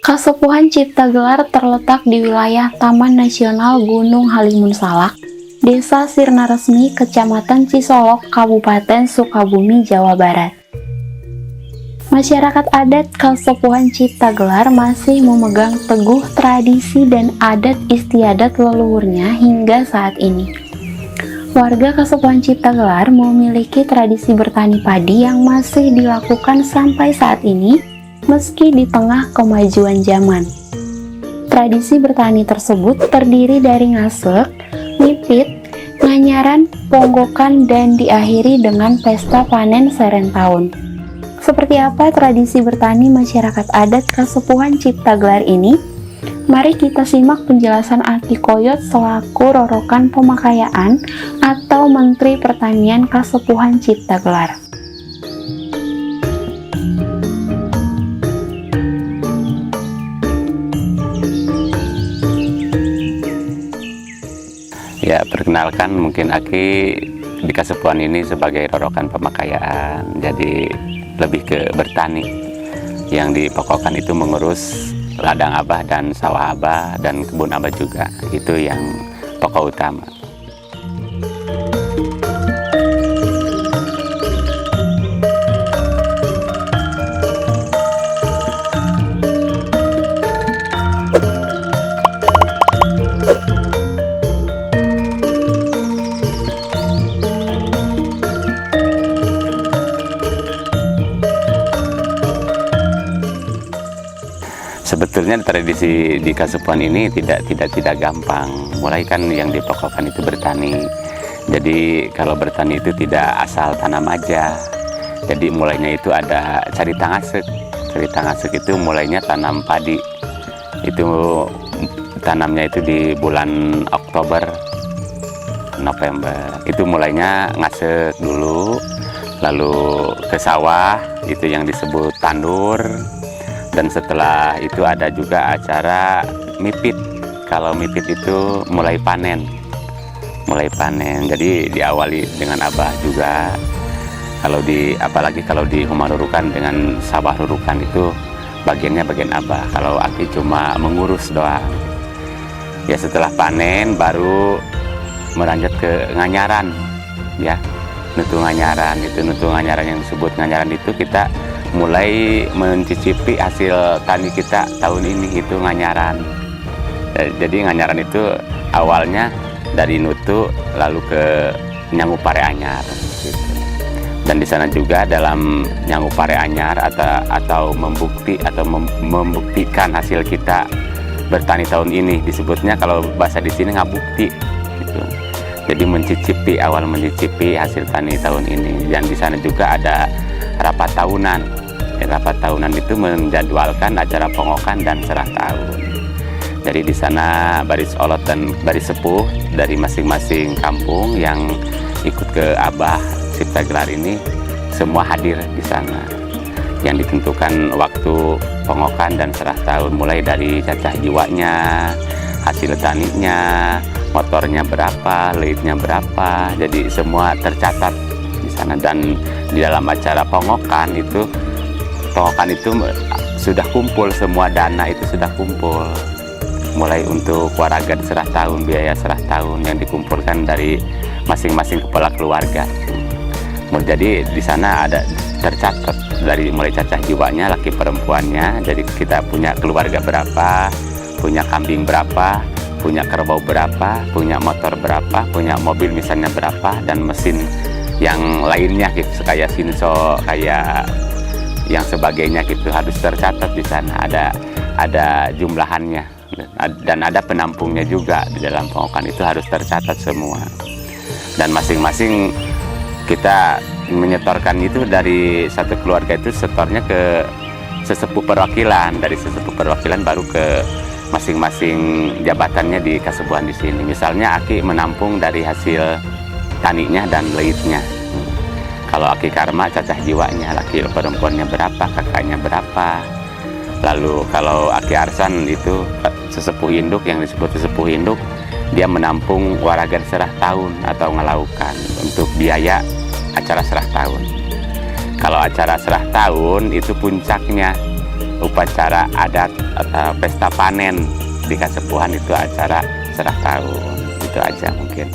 Kasepuhan Ciptagelar terletak di wilayah Taman Nasional Gunung Halimun Salak, Desa Sirna Resmi, Kecamatan Cisolok, Kabupaten Sukabumi, Jawa Barat. Masyarakat adat Kasepuhan Ciptagelar masih memegang teguh tradisi dan adat istiadat leluhurnya hingga saat ini. Warga Kasepuhan Ciptagelar memiliki tradisi bertani padi yang masih dilakukan sampai saat ini, meski di tengah kemajuan zaman. Tradisi bertani tersebut terdiri dari ngasek, mipit, nganyaran, ponggokan, dan diakhiri dengan pesta panen Serentahun. Seperti apa tradisi bertani masyarakat adat Kasepuhan Ciptagelar ini? Mari kita simak penjelasan Aki Koyot selaku Rorokan Pemakayaan atau Menteri Pertanian Kasepuhan Ciptagelar. Ya, perkenalkan, mungkin Aki di Kasepuhan ini sebagai Rorokan Pemakayaan, jadi lebih ke bertani. Yang dipokokkan itu mengurus ladang Abah dan sawah Abah dan kebun Abah juga. Itu yang pokok utama. Sebetulnya tradisi di Kasepuhan ini tidak gampang. Mulai kan yang dipokokkan itu bertani. Jadi kalau bertani itu tidak asal tanam aja. Jadi mulainya itu ada carita ngasek. Carita ngasek itu mulainya tanam padi. Itu tanamnya itu di bulan Oktober, November. Itu mulainya ngasek dulu, lalu ke sawah, itu yang disebut tandur. Dan setelah itu ada juga acara mipit. Kalau mipit itu mulai panen. Jadi diawali dengan Abah juga. Apalagi kalau di Humarurukan dengan Sabah Rurukan itu bagiannya bagian Abah. Kalau Aki cuma mengurus doang. Ya setelah panen baru melanjut ke nganyaran. Ya, nutu nganyaran yang disebut nganyaran itu kita mulai mencicipi hasil tani kita tahun ini, itu nganyaran. Jadi nganyaran itu awalnya dari nutu lalu ke Nyangu Pare Anyar gitu. Dan di sana juga dalam Nyangu Pare Anyar atau membuktikan hasil kita bertani tahun ini, disebutnya kalau bahasa di sini ngabukti gitu. Jadi mencicipi hasil tani tahun ini. Dan di sana juga ada rapat tahunan. Rapat tahunan itu menjadwalkan acara pongokan dan serah tahun. Jadi di sana baris olot dan baris sepuh dari masing-masing kampung yang ikut ke Abah Ciptagelar ini semua hadir di sana. Yang ditentukan waktu pongokan dan serah tahun, mulai dari cacah jiwanya, hasil taninya, motornya berapa, leitnya berapa. Jadi semua tercatat di sana. Dan di dalam acara pongokan itu sudah kumpul, semua dana itu sudah kumpul. Mulai untuk waraga serah tahun, biaya serah tahun yang dikumpulkan dari masing-masing kepala keluarga. Jadi di sana ada tercatat dari mulai cacah jiwanya, laki perempuannya. Jadi kita punya keluarga berapa, punya kambing berapa, punya kerbau berapa, punya motor berapa, punya mobil misalnya berapa, dan mesin yang lainnya gitu, kayak Sinso, kayak yang sebagainya gitu, harus tercatat di sana. Ada jumlahannya dan ada penampungnya juga di dalam pongokan, itu harus tercatat semua. Dan masing-masing kita menyetorkan itu dari satu keluarga itu setornya ke sesepuh perwakilan, dari sesepuh perwakilan baru ke masing-masing jabatannya di Kasepuhan di sini. Misalnya Aki menampung dari hasil taninya dan leitnya. Kalau Aki Karma cacah jiwanya, laki perempuannya berapa, kakaknya berapa. Lalu kalau Aki Arsan itu sesepuh induk, yang disebut sesepuh induk, dia menampung waragan serah tahun atau ngelaukan untuk biaya acara serah tahun. Kalau acara serah tahun itu puncaknya upacara adat atau pesta panen di Kasepuhan itu acara serah tahun. Itu aja mungkin.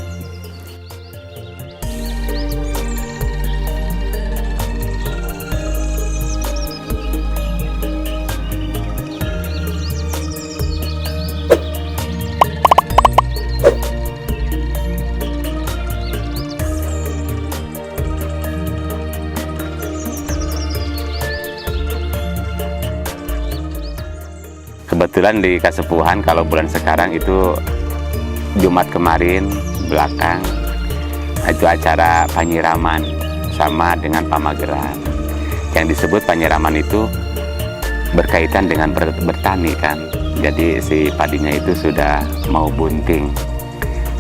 Kebetulan di Kasepuhan kalau bulan sekarang itu Jumat kemarin belakang itu acara panyiraman sama dengan pamageran. Yang disebut panyiraman itu berkaitan dengan bertani kan. Jadi si padinya itu sudah mau bunting.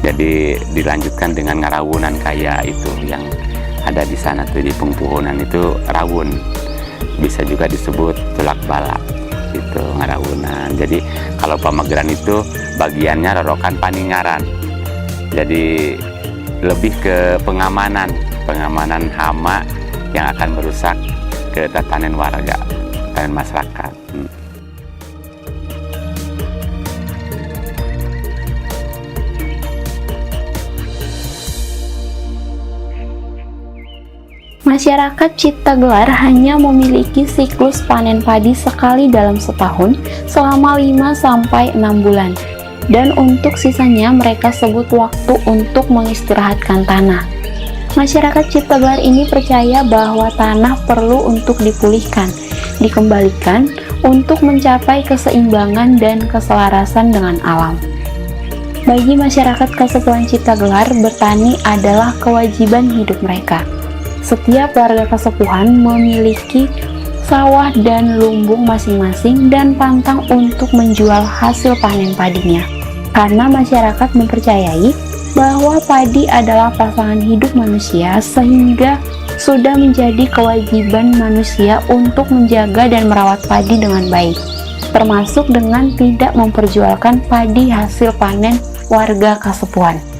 Jadi dilanjutkan dengan ngarawunan kaya itu yang ada di sana tuh di Pengpuhunan itu rawun. Bisa juga disebut tulak balak. Itu ngarawunan. Jadi kalau pamageran itu bagiannya rorokan paningaran. Jadi lebih ke pengamanan hama yang akan merusak ke tatanan warga, tatanan masyarakat. Masyarakat Ciptagelar hanya memiliki siklus panen padi sekali dalam setahun selama 5-6 bulan. Dan untuk sisanya mereka sebut waktu untuk mengistirahatkan tanah. Masyarakat Ciptagelar ini percaya bahwa tanah perlu untuk dipulihkan, dikembalikan untuk mencapai keseimbangan dan keselarasan dengan alam. Bagi masyarakat Kasepuhan Ciptagelar, bertani adalah kewajiban hidup mereka. Setiap warga Kasepuhan memiliki sawah dan lumbung masing-masing dan pantang untuk menjual hasil panen padinya. Karena masyarakat mempercayai bahwa padi adalah pasangan hidup manusia, sehingga sudah menjadi kewajiban manusia untuk menjaga dan merawat padi dengan baik, termasuk dengan tidak memperjualkan padi hasil panen warga Kasepuhan.